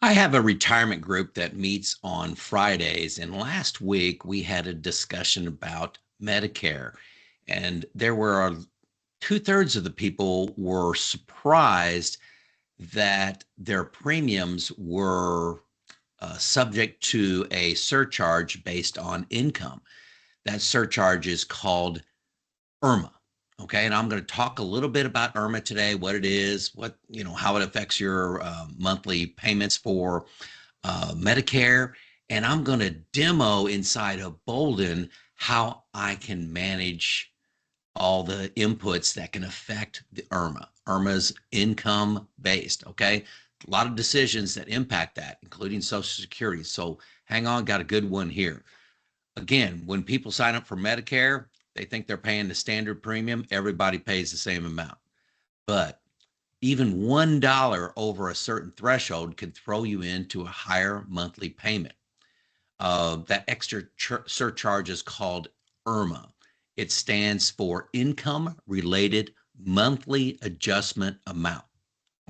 I have a retirement group that meets on Fridays, and last week we had a discussion about Medicare, and there were two-thirds of the people were surprised that their premiums were subject to a surcharge based on income. That surcharge is called IRMAA. Okay, and I'm going to talk a little bit about IRMAA today, what it is, how it affects your monthly payments for Medicare, and I'm going to demo inside of Boldin how I can manage all the inputs that can affect the IRMAA. IRMAA's income based. Okay, a lot of decisions that impact that, including Social Security. So hang on, got a good one here. Again, when people sign up for Medicare, they think they're paying the standard premium. Everybody pays the same amount. But even $1 over a certain threshold can throw you into a higher monthly payment. That extra surcharge is called IRMAA. It stands for Income Related Monthly Adjustment Amount.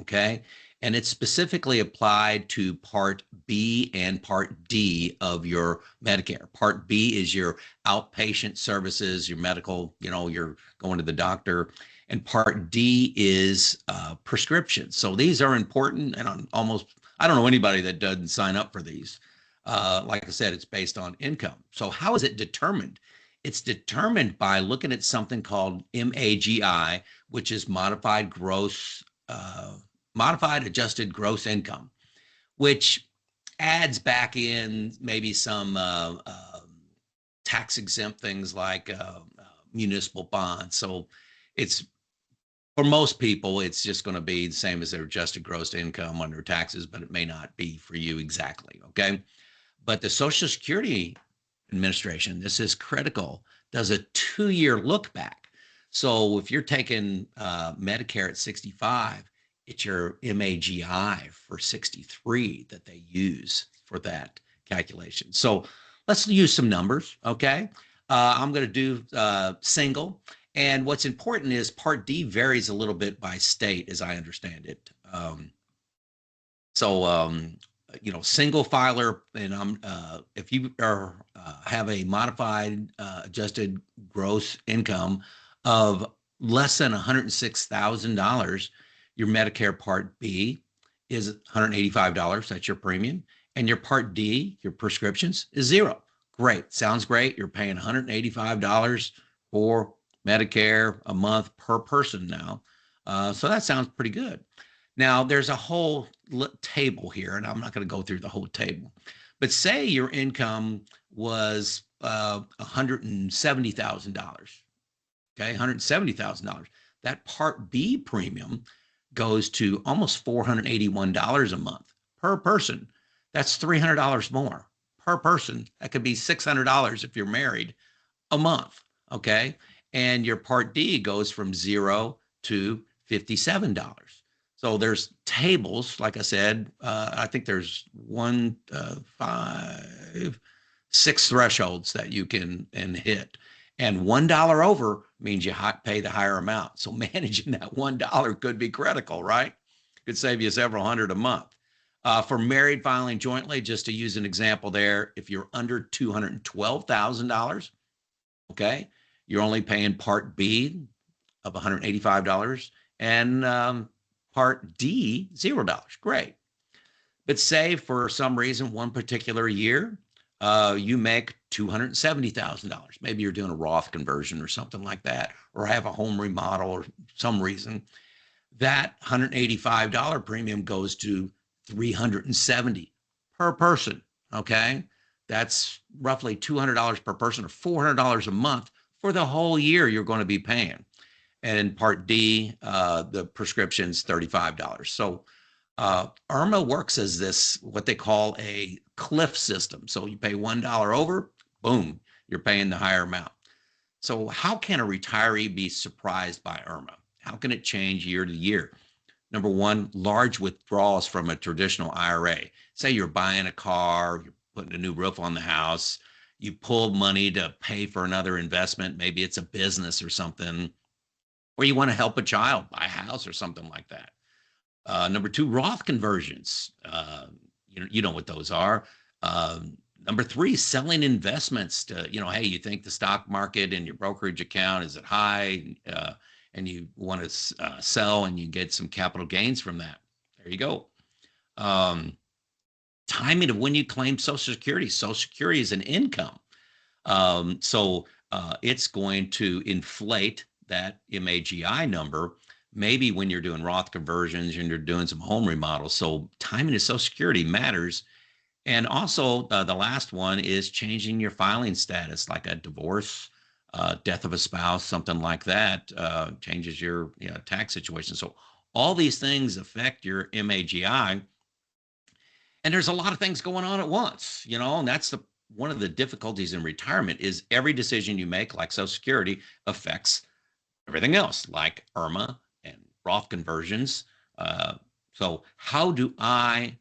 Okay. And it's specifically applied to Part B and Part D of your Medicare. Part B is your outpatient services, your medical, you're going to the doctor. And Part D is prescriptions. So these are important. And I don't know anybody that doesn't sign up for these. Like I said, it's based on income. So how is it determined? It's determined by looking at something called MAGI, which is modified adjusted gross income, which adds back in maybe some tax exempt things like municipal bonds. So it's for most people, it's just going to be the same as their adjusted gross income under taxes, but it may not be for you exactly. Okay. But the Social Security Administration, this is critical, does a 2-year look back. So if you're taking Medicare at 65, it's your MAGI for 63 that they use for that calculation. So let's use some numbers, okay? I'm going to do single. And what's important is Part D varies a little bit by state, as I understand it. Single filer, and if you have a modified adjusted gross income of less than $106,000, your Medicare Part B is $185. That's your premium. And your Part D, your prescriptions, is zero. Great. Sounds great. You're paying $185 for Medicare a month per person now. So that sounds pretty good. Now, there's a whole table here, and I'm not going to go through the whole table. But say your income was $170,000. Okay, $170,000. That Part B premium goes to almost $481 a month per person. That's $300 more per person. That could be $600 if you're married a month. Okay. And your Part D goes from 0 to $57. So there's tables, like I said, I think there's 1, 5, 6 thresholds that you can hit. And $1 over means you pay the higher amount. So managing that $1 could be critical, right? Could save you several hundred a month. For married filing jointly, just to use an example there, if you're under $212,000, okay, you're only paying Part B of $185 and Part D, $0. Great. But say for some reason, one particular year, you make $270,000. Maybe you're doing a Roth conversion or something like that, or have a home remodel or some reason. That $185 premium goes to $370 per person. Okay. That's roughly $200 per person or $400 a month for the whole year you're going to be paying. And in Part D, the prescription's $35. So IRMAA works as this, what they call a cliff system. So you pay $1 over, boom, you're paying the higher amount. So how can a retiree be surprised by IRMAA? How can it change year to year? Number one, large withdrawals from a traditional IRA. Say you're buying a car, you're putting a new roof on the house, you pull money to pay for another investment, maybe it's a business or something, or you want to help a child buy a house or something like that. Number two, Roth conversions. You know what those are. Number three, selling investments to, hey, you think the stock market and your brokerage account is at high, and you want to sell and you get some capital gains from that. There you go. Timing of when you claim Social Security. Social Security is an income. So it's going to inflate that MAGI number, maybe when you're doing Roth conversions and you're doing some home remodels. So timing of Social Security matters. And also the last one is changing your filing status, like a divorce, death of a spouse, something like that, changes your tax situation. So all these things affect your MAGI. And there's a lot of things going on at once, and that's one of the difficulties in retirement is every decision you make, like Social Security, affects everything else, like IRMAA and Roth conversions. So how do I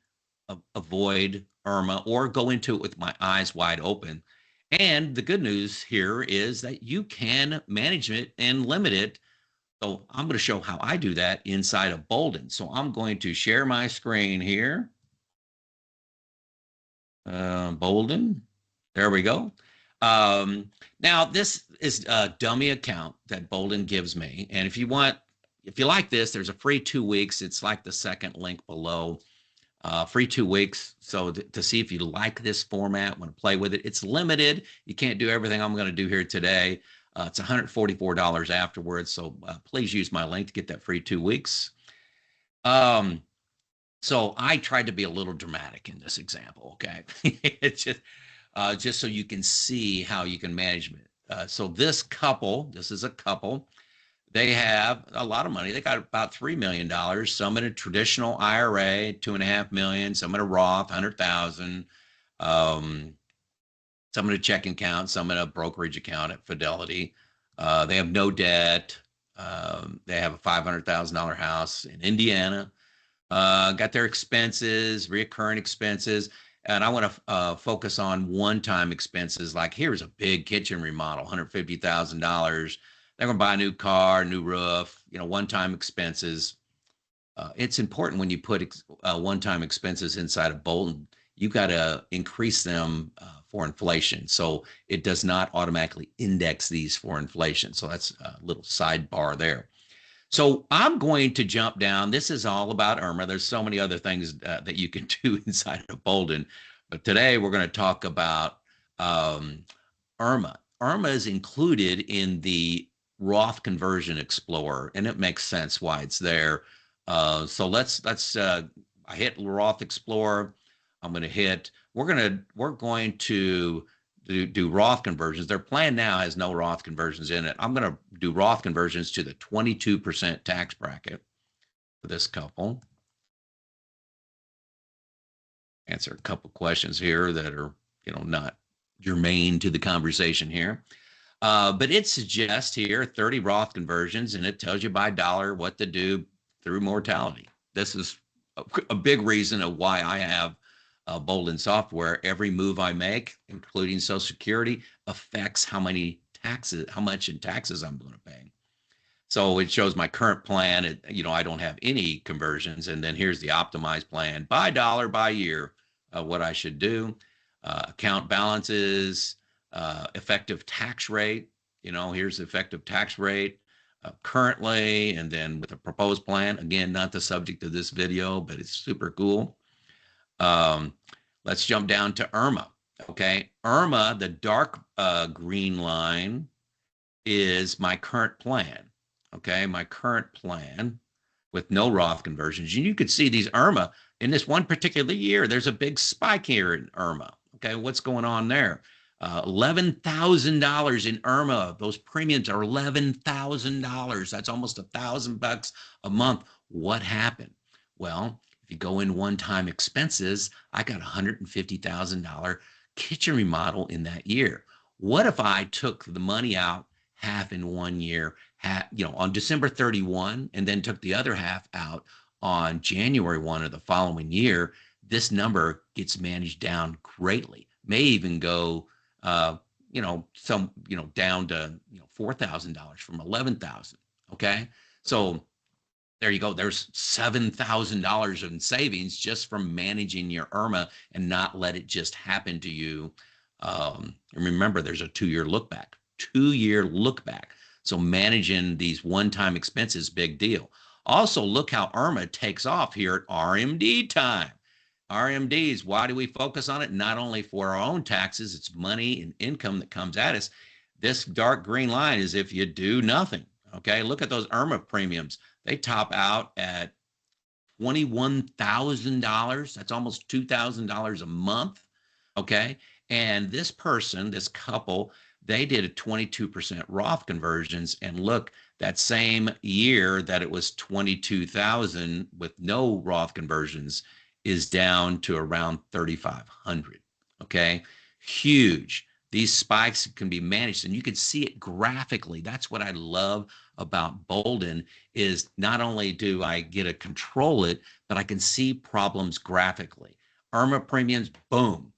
avoid IRMAA or go into it with my eyes wide open? And the good news here is that you can manage it and limit it. So I'm going to show how I do that inside of Boldin. So I'm going to share my screen here. Boldin. There we go. Now this is a dummy account that Boldin gives me. And if you like this, there's a free 2 weeks. It's like the second link below. Free 2 weeks. So to see if you like this format, want to play with it, it's limited. You can't do everything I'm going to do here today. It's $144 afterwards. So please use my link to get that free 2 weeks. So I tried to be a little dramatic in this example. Okay. It's just so you can see how you can manage it. So this is a couple. They have a lot of money. They got about $3 million, some in a traditional IRA, $2.5 million, some in a Roth, 100,000, some in a checking account, some in a brokerage account at Fidelity. They have no debt. They have a $500,000 house in Indiana. Got their expenses, reoccurring expenses. And I want to focus on one-time expenses. Like here's a big kitchen remodel, $150,000. They're going to buy a new car, new roof, one-time expenses. It's important when you put one-time expenses inside of Boldin, you've got to increase them for inflation. So it does not automatically index these for inflation. So that's a little sidebar there. So I'm going to jump down. This is all about IRMAA. There's so many other things that you can do inside of Boldin. But today we're going to talk about IRMAA. IRMAA is included in the Roth Conversion Explorer, and it makes sense why it's there. So let's I hit Roth Explorer. I'm going to hit. We're going to do Roth conversions. Their plan now has no Roth conversions in it. I'm going to do Roth conversions to the 22% tax bracket for this couple. Answer a couple questions here that are not germane to the conversation here. But it suggests here 30 Roth conversions, and it tells you by dollar what to do through mortality. This is a big reason of why I have Boldin Software. Every move I make, including Social Security, affects how much in taxes I'm going to pay. So it shows my current plan. I don't have any conversions, and then here's the optimized plan by dollar by year, what I should do, account balances. Effective tax rate, here's the effective tax rate currently, and then with a proposed plan, again, not the subject of this video, but it's super cool. Let's jump down to IRMAA. Okay, IRMAA, the dark green line is my current plan. Okay, my current plan with no Roth conversions. And you could see these IRMAA in this one particular year, there's a big spike here in IRMAA. Okay, what's going on there? $11,000 in IRMAA. Those premiums are $11,000. That's almost $1,000 a month. What happened? Well, if you go in one-time expenses, I got $150,000 kitchen remodel in that year. What if I took the money out half in 1 year, on December 31, and then took the other half out on January 1 of the following year? This number gets managed down greatly. May even go down to $4,000 from $11,000. Okay, so There you go. There's $7,000 in savings just from managing your IRMAA and not let it just happen to you. And remember, there's a 2-year look back, 2-year look back. So managing these one-time expenses, big deal. Also, look how IRMAA takes off here at RMD time. RMDs, why do we focus on it? Not only for our own taxes, it's money and income that comes at us. This dark green line is if you do nothing. Okay, look at those IRMAA premiums. They top out at $21,000. That's almost $2,000 a month. Okay. And this person, this couple, they did a 22% Roth conversions. And look, that same year that it was 22,000 with no Roth conversions is down to around 3,500. Okay. Huge. These spikes can be managed and you can see it graphically. That's what I love about Boldin is not only do I get to control it, but I can see problems graphically. IRMAA premiums, boom.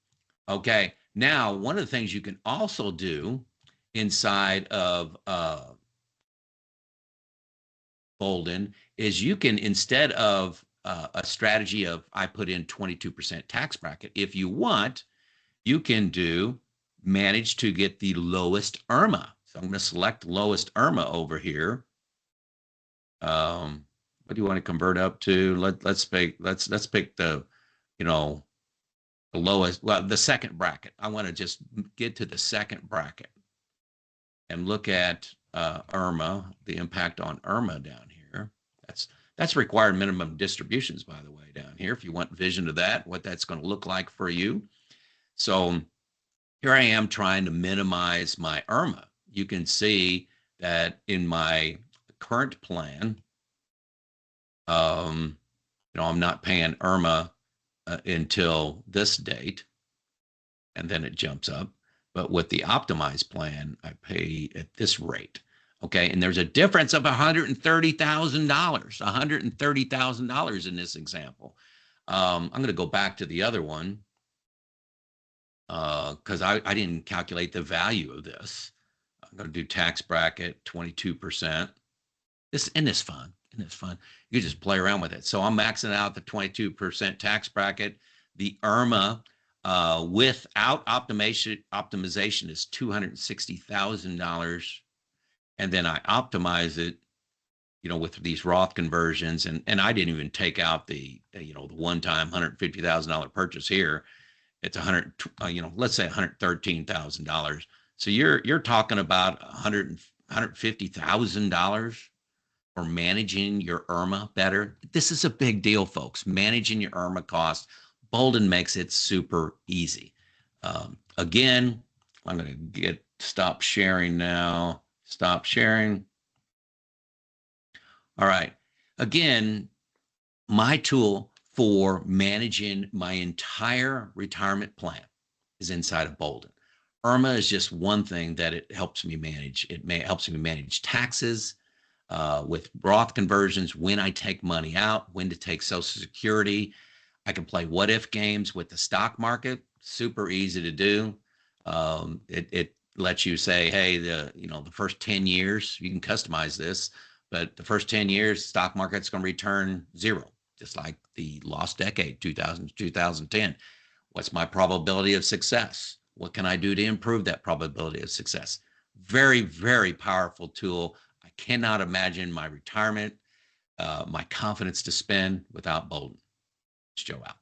Okay. Now, one of the things you can also do inside of Boldin is you can, instead of a strategy of I put in 22% tax bracket, if you want, you can do manage to get the lowest IRMAA. So I'm going to select lowest IRMAA over here. What do you want to convert up to? Let's pick the, the lowest, well, the second bracket. I want to just get to the second bracket and look at IRMAA, the impact on IRMAA down here. That's required minimum distributions, by the way, down here. If you want vision of that, what that's going to look like for you. So here I am trying to minimize my IRMAA. You can see that in my current plan, I'm not paying IRMAA until this date, and then it jumps up. But with the optimized plan, I pay at this rate. Okay, and there's a difference of $130,000, $130,000 in this example. I'm going to go back to the other one because I didn't calculate the value of this. I'm going to do tax bracket 22%. This fun. Isn't this fun? You just play around with it. So I'm maxing out the 22% tax bracket. The IRMAA without optimization is $260,000. And then I optimize it, with these Roth conversions. And I didn't even take out the one-time $150,000 purchase here. It's let's say $113,000. So you're talking about $150,000 for managing your IRMAA better. This is a big deal, folks. Managing your IRMAA costs. Boldin makes it super easy. Again, I'm going to stop sharing now. Stop sharing. All right. Again, my tool for managing my entire retirement plan is inside of Boldin. IRMAA is just one thing that it helps me manage. Helps me manage taxes with Roth conversions, when I take money out, when to take Social Security. I can play what if games with the stock market. Super easy to do. It lets you say, hey, the first 10 years, you can customize this, but the first 10 years, stock market's going to return zero, just like the lost decade, 2000 to 2010. What's my probability of success? What can I do to improve that probability of success? Very, very powerful tool. I cannot imagine my retirement, my confidence to spend without Boldin. It's Joe out.